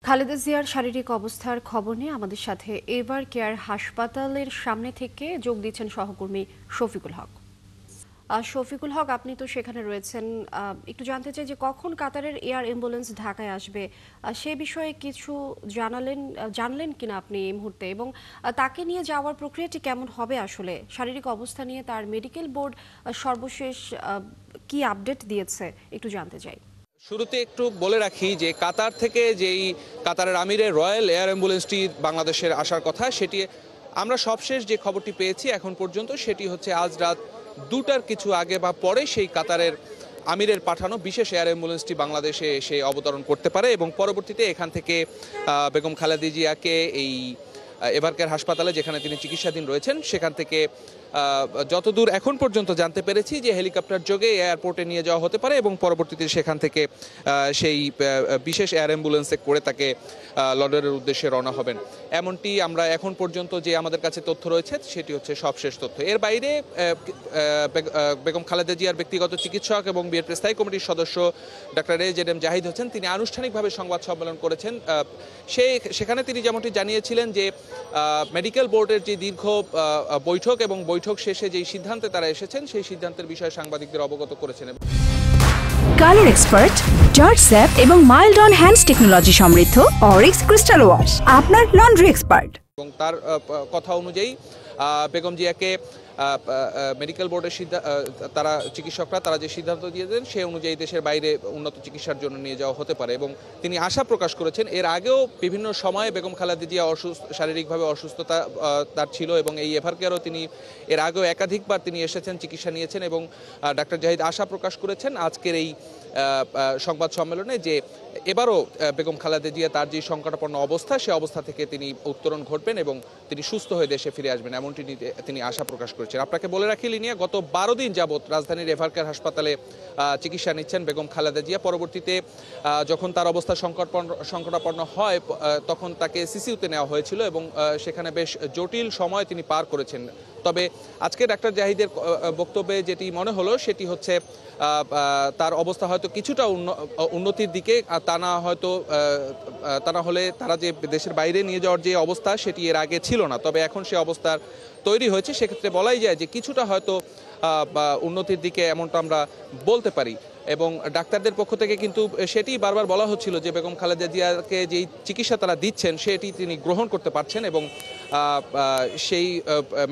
খালেদা জিয়ার শারীরিক অবস্থার খবর নিয়ে আমাদের সাথে এভার কেয়ার হাসপাতালের সামনে থেকে যোগ দিচ্ছেন সহকর্মী শফিকুল হক। শফিকুল হক, আপনি তো সেখানে রয়েছেন। একটু জানতে চাই যে কখন কাতারের এয়ার অ্যাম্বুলেন্স ঢাকায় আসবে, সে বিষয়ে কিছু জানলেন কিনা আপনি এই মুহূর্তে, এবং তাকে নিয়ে যাওয়ার প্রক্রিয়াটি কেমন হবে? আসলে শারীরিক অবস্থা নিয়ে তার মেডিকেল বোর্ড সর্বশেষ কি আপডেট দিয়েছে একটু জানতে চাই। শুরুতে একটু বলে রাখি যে কাতার থেকে যেই কাতারের আমিরের রয়্যাল এয়ার অ্যাম্বুলেন্সটি বাংলাদেশের আসার কথা, সেটি আমরা সবশেষ যে খবরটি পেয়েছি এখন পর্যন্ত সেটি হচ্ছে আজ রাত 2টার কিছু আগে বা পরে সেই কাতারের আমিরের পাঠানো বিশেষ এয়ার অ্যাম্বুলেন্সটি বাংলাদেশে এসে অবতরণ করতে পারে এবং পরবর্তীতে এখান থেকে বেগম খালেদা জিয়াকে এই এভার কেয়ার হাসপাতালে, যেখানে তিনি চিকিৎসাধীন রয়েছেন, সেখান থেকে যতদূর এখন পর্যন্ত জানতে পেরেছি যে হেলিকপ্টার যোগে এয়ারপোর্টে নিয়ে যাওয়া হতে পারে এবং পরবর্তীতে সেখান থেকে সেই বিশেষ এয়ার অ্যাম্বুলেন্সে করে তাকে লন্ডনের উদ্দেশ্যে রওনা হবেন। এমনটি আমরা এখন পর্যন্ত যে আমাদের কাছে তথ্য রয়েছে সেটি হচ্ছে সবশেষ তথ্য। এর বাইরে বেগম খালেদা জিয়ার ব্যক্তিগত চিকিৎসক এবং বিএনপি স্থায়ী কমিটির সদস্য ডক্টর এজেডএম জাহিদ হোসেন, তিনি আনুষ্ঠানিকভাবে সংবাদ সম্মেলন করেছেন। সেখানে তিনি যেমনটি জানিয়েছিলেন যে মেডিকেল বোর্ডের যে দীর্ঘ বৈঠক এবং বৈঠক শেষে যেই সিদ্ধান্তে তারা এসেছেন সেই সিদ্ধান্তের বিষয়ে সাংবাদিকদের অবগত করেছেন। কালার এক্সপার্ট, জর্জ স্যাপ এবং মাইল্ড অন হ্যান্ডস টেকনোলজি সমৃদ্ধ অরিক্স ক্রিস্টাল ওয়াশ আপনার লন্ড্রি এক্সপার্ট। এবং তার কথা অনুযায়ী বেগম জিয়াকে মেডিকেল বোর্ডের তারা চিকিৎসকরা তারা যে সিদ্ধান্ত দিয়েছেন সে অনুযায়ী দেশের বাইরে উন্নত চিকিৎসার জন্য নিয়ে যাওয়া হতে পারে এবং তিনি আশা প্রকাশ করেছেন। এর আগেও বিভিন্ন সময়ে বেগম খালেদা জিয়া শারীরিকভাবে অসুস্থতা তার ছিল এবং এই এভার কেয়ারও তিনি এর আগেও একাধিকবার তিনি এসেছেন, চিকিৎসা নিয়েছেন এবং ডাক্তার জাহিদ আশা প্রকাশ করেছেন আজকের এই সংবাদ সম্মেলনে যে এবারও বেগম খালেদা জিয়া তার যে সংকটাপন্ন অবস্থা সে অবস্থা থেকে তিনি উত্তরণ ঘটবেন এবং তিনি সুস্থ হয়ে দেশে ফিরে আসবেন, এমনটি তিনি আশা প্রকাশ করেছেন। আপনাকে বলে রাখি লিনিয়া, গত 12 দিন যাবৎ রাজধানীর এভার কেয়ার হাসপাতালে চিকিৎসা নিচ্ছেন বেগম খালেদা জিয়া। পরবর্তীতে যখন তার অবস্থা সংকটাপন্ন হয় তখন তাকে সিসিউতে নেওয়া হয়েছিল এবং সেখানে বেশ জটিল সময় তিনি পার করেছেন। তবে আজকে ডাক্তার জাহিদের বক্তব্যে যেটি মনে হলো সেটি হচ্ছে তার অবস্থা হয়তো কিছুটা উন্নতির দিকে, তা না হলে তারা যে দেশের বাইরে নিয়ে যাওয়ার যে অবস্থা সেটি এর আগে ছিল না, তবে এখন সে অবস্থার তৈরি হয়েছে। সেক্ষেত্রে বলাই যায় যে কিছুটা হয়তো উন্নতির দিকে, এমনটা আমরা বলতে পারি। এবং ডাক্তারদের পক্ষ থেকে কিন্তু সেটি বারবার বলা হচ্ছিল যে বেগম খালেদা জিয়াকে যেই চিকিৎসা তারা দিচ্ছেন সেটি তিনি গ্রহণ করতে পারছেন এবং সেই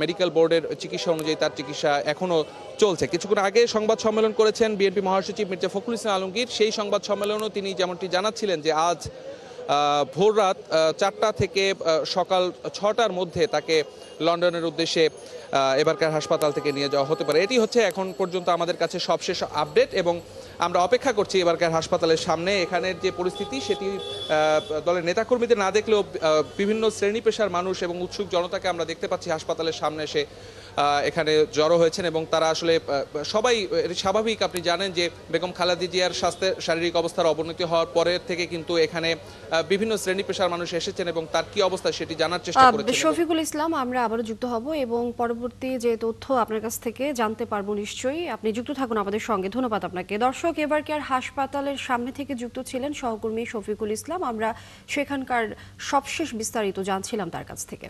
মেডিকেল বোর্ডের চিকিৎসা অনুযায়ী তার চিকিৎসা এখনও চলছে। কিছুক্ষণ আগে সংবাদ সম্মেলন করেছেন বিএনপি মহাসচিব মির্জা ফখরুল ইসলাম আলমগীর। সেই সংবাদ সম্মেলনেও তিনি যেমনটি জানাচ্ছিলেন যে আজ ভোর রাত 4টা থেকে সকাল 6টার মধ্যে তাকে লন্ডনের উদ্দেশ্যে এভার কেয়ার হাসপাতাল থেকে নিয়ে যাওয়া হতে পারে। এটি হচ্ছে এখন পর্যন্ত আমাদের কাছে সবশেষ আপডেট এবং আমরা অপেক্ষা করছি এভার কেয়ার হাসপাতালের সামনে। এখানের যে পরিস্থিতি সেটি দলের নেতাকর্মীদের না দেখলেও বিভিন্ন শ্রেণী পেশার মানুষ এবং উৎসুক জনতাকে আমরা দেখতে পাচ্ছি হাসপাতালের সামনে এসে এখানে জড়ো হয়েছেন এবং তারা আসলে সবাই স্বাভাবিক। আপনি জানেন যে বেগম খালেদা জিয়ার শারীরিক অবস্থার অবনতি হওয়ার পরের থেকে কিন্তু এখানে বিভিন্ন শ্রেণী পেশার মানুষ এসেছেন এবং তার কি অবস্থা সেটি জানার চেষ্টা করেছেন। শফিকুল ইসলাম, আমরা আবারও যুক্ত হব এবং পরবর্তী যে তথ্য আপনার কাছ থেকে জানতে পারবো নিশ্চয়ই। আপনি যুক্ত থাকুন আমাদের সঙ্গে। ধন্যবাদ আপনাকে। দর্শক, এভার কেয়ার হাসপাতালের সামনে থেকে যুক্ত ছিলেন সহকর্মী শফিকুল ইসলাম। আমরা সেখানকার সবশেষ বিস্তারিত জানছিলাম তার কাছ থেকে।